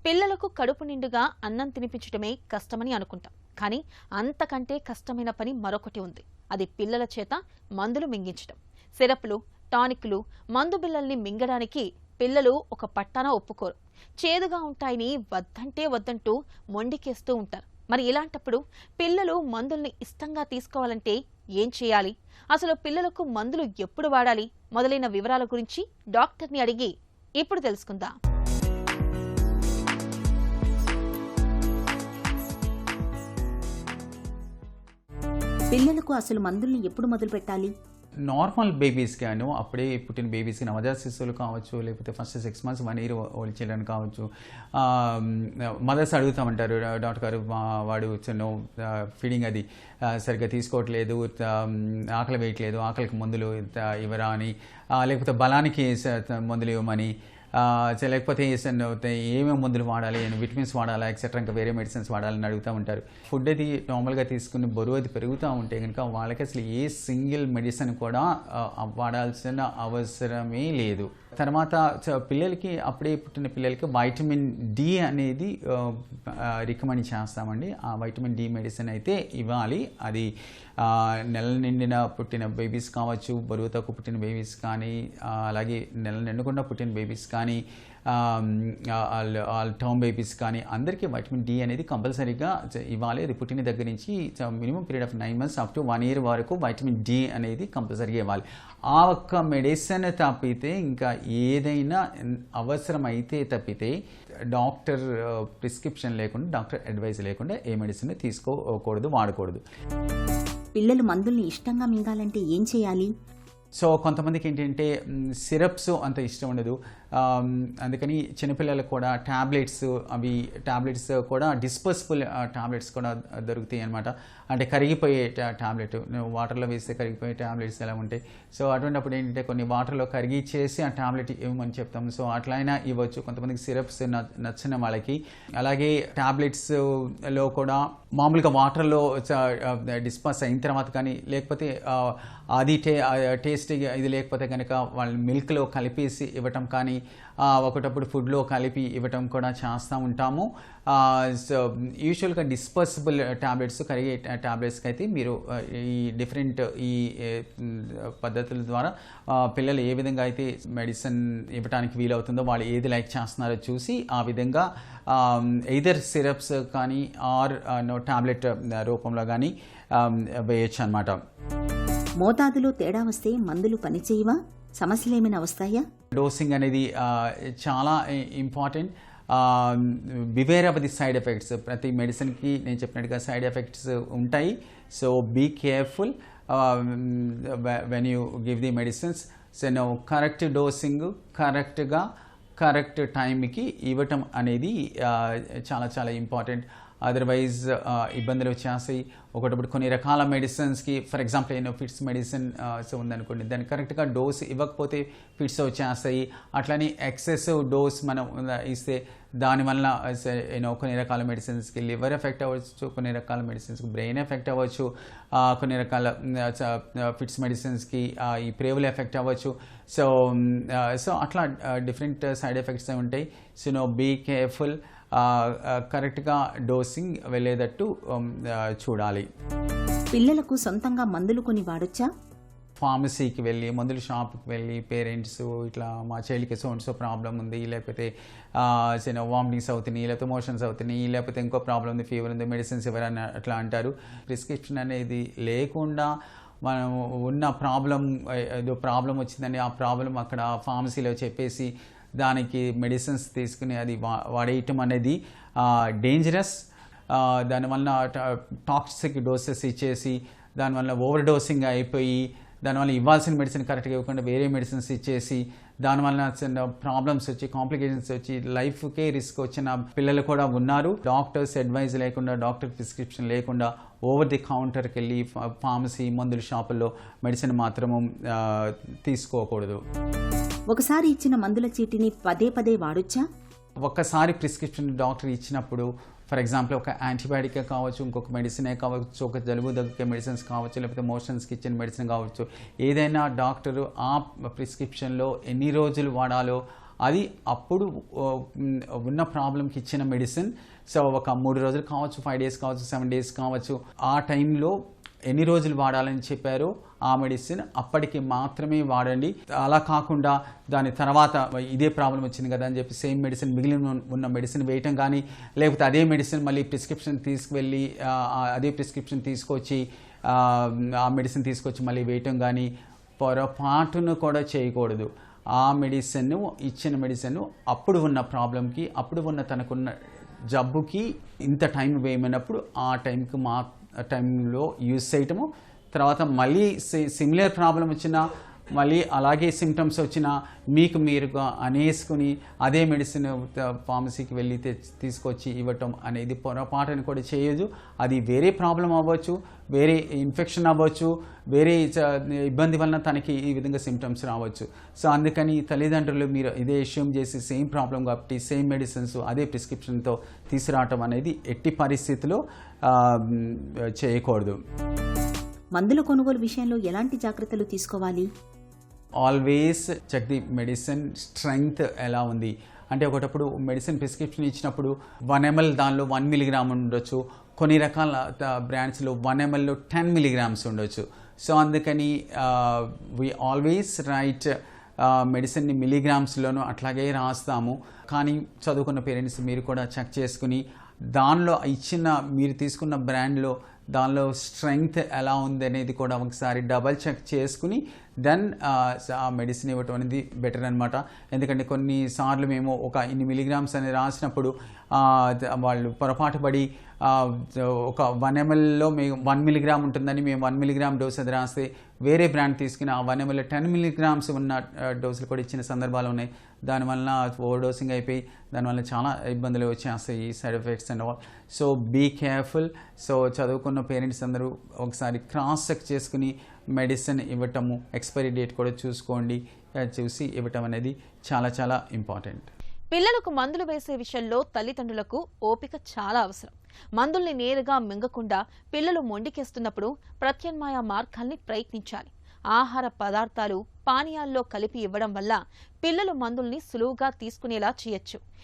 పిల్లలకు కడుపు నిండుగా అన్నం తినిపించడమే కష్టమని అనుకుంటాం. కానీ అంతకంటే కష్టమైన పని మరొకటి ఉంది. అది పిల్లల చేత మందులు మింగించడం. సిరప్లు, టానిక్లు, మందు బిళ్ళల్ని మింగడానికి పిల్లలు ఒక పట్టాన ఒప్పుకోరు. చేదుగా ఉంటాయని వద్దంటే వద్దంటూ మొండికేస్తూ ఉంటారు. మరి ఇలాంటప్పుడు పిల్లలు మందుల్ని ఇష్టంగా తీసుకోవాలంటే ఏం చేయాలి? అసలు పిల్లలకు మందులు ఎప్పుడు వాడాలి? మొదలైన వివరాల గురించి డాక్టర్ని అడిగి ఇప్పుడు తెలుసుకుందాం. పిల్లలకు అసలు మందుల్ని ఎప్పుడు మొదలు పెట్టాలి? నార్మల్ బేబీస్ గాను అప్పుడే పుట్టిన బేబీస్కి నవజాత శిశువులు కావచ్చు, లేకపోతే first 6 months 1 year old children కావచ్చు. మదర్స్ అడుగుతామంటారు, డాక్టర్ గారు వాడు ఫీడింగ్ అది సరిగ్గా తీసుకోవట్లేదు, ఆకలి వేయట్లేదు, ఆకలికి మందులు ఇవ్వరా అని, లేకపోతే బలానికి మందులు ఇవ్వమని, లేకపోతే ఏమేమి మందులు వాడాలి, విటమిన్స్ వాడాలా, ఎక్సెట్రా ఇంకా వేరే మెడిసిన్స్ వాడాలని అడుగుతూ ఉంటారు. ఫుడ్ అది నార్మల్గా తీసుకుని బరువు అది పెరుగుతూ ఉంటే కనుక వాళ్ళకి అసలు ఏ సింగిల్ మెడిసిన్ కూడా వాడాల్సిన అవసరమే లేదు. తర్వాత పిల్లలకి అప్పుడే పుట్టిన పిల్లలకి వైటమిన్ డి అనేది రికమెండ్ చేస్తామండి. ఆ వైటమిన్ డి మెడిసిన్ అయితే ఇవ్వాలి. అది నెల నిండిన పుట్టిన బేబీస్ కావచ్చు, బరువు తక్కువ పుట్టిన బేబీస్ కానీ, అలాగే నెల నిండకుండా పుట్టిన బేబీస్ కానీ, ఆల్ టర్మ్ బేబీస్ కానీ అందరికీ వైటమిన్ డి అనేది కంపల్సరీగా ఇవ్వాలి. అది పుట్టిన దగ్గర నుంచి minimum period of 9 months up to 1 year వరకు వైటమిన్ డి అనేది కంపల్సరీగా ఇవ్వాలి. ఆ ఒక్క మెడిసిన్ తప్పితే ఇంకా ఏదైనా అవసరమైతే తప్పితే డాక్టర్ ప్రిస్క్రిప్షన్ లేకుండా, డాక్టర్ అడ్వైజ్ లేకుండా ఏ మెడిసిన్ తీసుకోకూడదు, వాడకూడదు. పిల్లలు మందుల్ని ఇష్టంగా మింగాలంటే ఏం చేయాలి? సో కొంతమందికి ఏంటంటే సిరప్స్ అంత ఇష్టం ఉండదు. అందుకని చిన్నపిల్లలకు కూడా ట్యాబ్లెట్స్ కూడా డిస్పోజబుల్ ట్యాబ్లెట్స్ కూడా దొరుకుతాయి అనమాట. అంటే కరిగిపోయే ట్యాబ్లెట్, వాటర్లో వేస్తే కరిగిపోయే ట్యాబ్లెట్స్ ఎలా ఉంటాయి. సో అటువంటిప్పుడు ఏంటంటే కొన్ని వాటర్లో కరిగిచ్చేసి ఆ ట్యాబ్లెట్ ఇవ్వమని చెప్తాం. సో అట్లయినా ఇవ్వచ్చు కొంతమందికి సిరప్స్ నచ్చిన వాళ్ళకి. అలాగే ట్యాబ్లెట్స్లో కూడా మామూలుగా వాటర్లో డిస్పోజ్ అయిన తర్వాత కానీ, లేకపోతే అది టేస్ట్ ఇది లేకపోతే కనుక వాళ్ళు మిల్క్లో కలిపేసి ఇవ్వటం కానీ, ఒకటప్పుడు ఫుడ్లో కలిపి ఇవ్వటం కూడా చేస్తూ ఉంటాము. సో యూజువల్గా డిస్పోజబుల్ ట్యాబ్లెట్స్, కరిగే ట్యాబ్లెట్స్కి అయితే మీరు ఈ డిఫరెంట్ పద్ధతుల ద్వారా పిల్లలు ఏ విధంగా అయితే మెడిసిన్ ఇవ్వడానికి వీలవుతుందో, వాళ్ళు ఏది లైక్ చేస్తున్నారో చూసి ఆ విధంగా ఎయిదర్ సిరప్స్ కానీ ఆర్ ట్యాబ్లెట్ రూపంలో కానీ వేయచ్చు అన్నమాట. మోతాదులో తేడా వస్తే మందులు పనిచేయవా? సమస్యలు ఏమైనా వస్తాయా? డోసింగ్ అనేది చాలా important. Beware of the side effects. ప్రతి మెడిసిన్కి నేను చెప్పినట్టుగా సైడ్ ఎఫెక్ట్స్ ఉంటాయి. So be careful when you give the medicines. So correct dosing correct టైంకి ఇవ్వటం అనేది చాలా చాలా ఇంపార్టెంట్. అదర్వైజ్ ఇబ్బందులు వచ్చేస్తాయి. ఒకటప్పుడు కొన్ని రకాల మెడిసిన్స్కి, ఫర్ ఎగ్జాంపుల్ ఫిట్స్ మెడిసిన్ ఉందనుకోండి, దాన్ని కరెక్ట్గా డోస్ ఇవ్వకపోతే ఫిట్స్ వచ్చేస్తాయి. అట్లని ఎక్సెసివ్ డోస్ మనం ఇస్తే దానివల్ల కొన్ని రకాల మెడిసిన్స్కి లివర్ ఎఫెక్ట్ అవ్వచ్చు, కొన్ని రకాల మెడిసిన్స్కి బ్రెయిన్ ఎఫెక్ట్ అవ్వచ్చు, కొన్ని రకాల ఫిట్స్ మెడిసిన్స్కి ఈ ప్రేవులు ఎఫెక్ట్ అవ్వచ్చు. సో అట్లా డిఫరెంట్ సైడ్ ఎఫెక్ట్స్ ఉంటాయి. సో బీ కేర్ఫుల్, కరెక్ట్గా డోసింగ్ వెళ్ళేటట్టు చూడాలి. పిల్లలకు సొంతంగా మందులు కొని వాడొచ్చా? ఫార్మసీకి వెళ్ళి, మందుల షాప్కి వెళ్ళి పేరెంట్స్ ఇట్లా మా చైల్డ్కి సో ప్రాబ్లం ఉంది, లేకపోతే వామిటింగ్స్ అవుతున్నాయి, లేకపోతే మోషన్స్ అవుతున్నాయి, లేకపోతే ఇంకో ప్రాబ్లం ఉంది, ఫీవర్ ఉంది, మెడిసిన్స్ ఎవరైనా అట్లా అంటారు. ప్రిస్క్రిప్షన్ అనేది లేకుండా మనం ఉన్న ప్రాబ్లం వచ్చిందని ఆ ప్రాబ్లం అక్కడ ఫార్మసీలో చెప్పేసి దానికి మెడిసిన్స్ తీసుకుని అది వాడేయటం అనేది డేంజరస్. దానివల్ల టాక్సిక్ డోసెస్ ఇచ్చేసి దానివల్ల ఓవర్ డోసింగ్ అయిపోయి, దానివల్ల ఇవ్వాల్సిన మెడిసిన్ కరెక్ట్గా ఇవ్వకుండా వేరే మెడిసిన్స్ ఇచ్చేసి దానివల్ల ప్రాబ్లమ్స్ వచ్చి, కాంప్లికేషన్స్ వచ్చి, లైఫ్కే రిస్క్ వచ్చిన పిల్లలు కూడా ఉన్నారు. డాక్టర్స్ అడ్వైజ్ లేకుండా, డాక్టర్ ప్రిస్క్రిప్షన్ లేకుండా ఓవర్ ది కౌంటర్కి వెళ్ళి ఫార్మసీ మందుల షాపుల్లో మెడిసిన్ మాత్రము తీసుకోకూడదు. ఒకసారి ఇచ్చిన మందుల చీటిని పదే పదే వాడొచ్చా? ఒక్కసారి ప్రిస్క్రిప్షన్ డాక్టర్ ఇచ్చినప్పుడు, ఫర్ ఎగ్జాంపుల్ ఒక యాంటీబయాటికే కావచ్చు, ఇంకొక మెడిసినే కావచ్చు, ఒక జలుబు దగ్గే మెడిసిన్స్ కావచ్చు, లేకపోతే మోషన్స్కి ఇచ్చిన మెడిసిన్ కావచ్చు, ఏదైనా డాక్టరు ఆ ప్రిస్క్రిప్షన్లో ఎన్ని రోజులు వాడాలో అది అప్పుడు ఉన్న ప్రాబ్లంకి ఇచ్చిన మెడిసిన్. సో ఒక 3 రోజులు కావచ్చు, 5 డేస్ కావచ్చు, 7 డేస్ కావచ్చు, ఆ టైంలో ఎన్ని రోజులు వాడాలని చెప్పారో ఆ మెడిసిన్ అప్పటికి మాత్రమే వాడండి. అలా కాకుండా దాని తర్వాత ఇదే ప్రాబ్లం వచ్చింది కదా అని చెప్పి సేమ్ మెడిసిన్ మిగిలిన ఉన్న మెడిసిన్ వేయటం కానీ, లేకపోతే అదే మెడిసిన్ మళ్ళీ ప్రిస్క్రిప్షన్ తీసుకువెళ్ళి అదే ప్రిస్క్రిప్షన్ తీసుకొచ్చి ఆ మెడిసిన్ తీసుకొచ్చి మళ్ళీ వేయటం కానీ పొరపాటును కూడా చేయకూడదు. ఆ మెడిసిన్ ఇచ్చిన మెడిసిన్ అప్పుడు ఉన్న ప్రాబ్లంకి, అప్పుడు ఉన్న తనకున్న జబ్బుకి ఇంత టైం వేయమన్నప్పుడు ఆ టైంలో యూజ్ చేయటము. తర్వాత మళ్ళీ సిమిలర్ ప్రాబ్లం వచ్చినా, మళ్ళీ అలాగే సిమ్టమ్స్ వచ్చినా మీకు మీరుగా అనేసుకుని అదే మెడిసిన్ ఫార్మసీకి వెళ్ళి తీసుకొచ్చి ఇవ్వటం అనేది పొరపాటుని కూడా చేయొద్దు. అది వేరే ప్రాబ్లం అవ్వచ్చు, వేరే ఇన్ఫెక్షన్ అవ్వచ్చు, వేరే ఇబ్బంది వలన తనకి ఈ విధంగా సిమ్టమ్స్ రావచ్చు. సో అందుకని తల్లిదండ్రులు మీరు ఇదే అస్యూమ్ చేసి సేమ్ ప్రాబ్లం కాబట్టి సేమ్ మెడిసిన్స్ అదే ప్రిస్క్రిప్షన్తో తీసుకురావటం అనేది ఎట్టి పరిస్థితిలో చేయకూడదు. మందుల కొనుగోలు విషయంలో ఎలాంటి జాగ్రత్తలు తీసుకోవాలి? Always check the medicine strength ఎలా ఉంది. అంటే ఒకటప్పుడు మెడిసిన్ ప్రిస్క్రిప్షన్ ఇచ్చినప్పుడు 1 ml దానిలో 1 milligram ఉండొచ్చు, కొన్ని రకాల బ్రాండ్స్లో 1 mlలో 10 milligrams ఉండొచ్చు. సో అందుకని వి ఆల్వేస్ రైట్ మెడిసిన్ని మిలీగ్రామ్స్లోనూ అట్లాగే రాస్తాము. కానీ చదువుకున్న పేరెంట్స్ మీరు కూడా చెక్ చేసుకుని దానిలో ఇచ్చిన మీరు తీసుకున్న బ్రాండ్లో దానిలో స్ట్రెంగ్త్ ఎలా ఉంది అనేది కూడా ఒకసారి డబల్ చెక్ చేసుకుని దెన్ ఆ మెడిసిన్ ఇవ్వటం అనేది బెటర్ అనమాట. ఎందుకంటే కొన్నిసార్లు మేము ఒక ఇన్ని మిలీగ్రామ్స్ అని రాసినప్పుడు వాళ్ళు పొరపాటు పడి ఒక 1 mlలో మేము 1 milligram ఉంటుందని మేము 1 milligram డోస్ అది రాస్తే వేరే బ్రాండ్ తీసుకుని ఆ 1 mlలో 10 milligrams ఉన్న డోసులు కూడా ఇచ్చిన సందర్భాలు ఉన్నాయి. దానివల్ల ఓవర్ డోసింగ్ అయిపోయి దానివల్ల చాలా ఇబ్బందులు వచ్చేస్తాయి, side effects and all. So be careful. So చదువుకున్న పేరెంట్స్ అందరూ ఒకసారి క్రాస్ చెక్ చేసుకుని మెడిసిన్ ఇవ్వటము, ఎక్స్పైరీ డేట్ కూడా చూసుకోండి, చూసి ఇవ్వటం అనేది చాలా చాలా ఇంపార్టెంట్. పిల్లలకు మందులు వేసే విషయంలో తల్లిదండ్రులకు ఓపిక చాలా అవసరం. మందుల్ని నేరుగా మింగకుండా పిల్లలు మొండికేస్తున్నప్పుడు ప్రత్యామ్నాయ మార్గాల్ని ప్రయత్నించాలి. ఆహార పదార్థాలు, పానీయాల్లో కలిపి ఇవ్వడం వల్ల పిల్లలు మందుల్ని సులువుగా తీసుకునేలా చేయొచ్చు.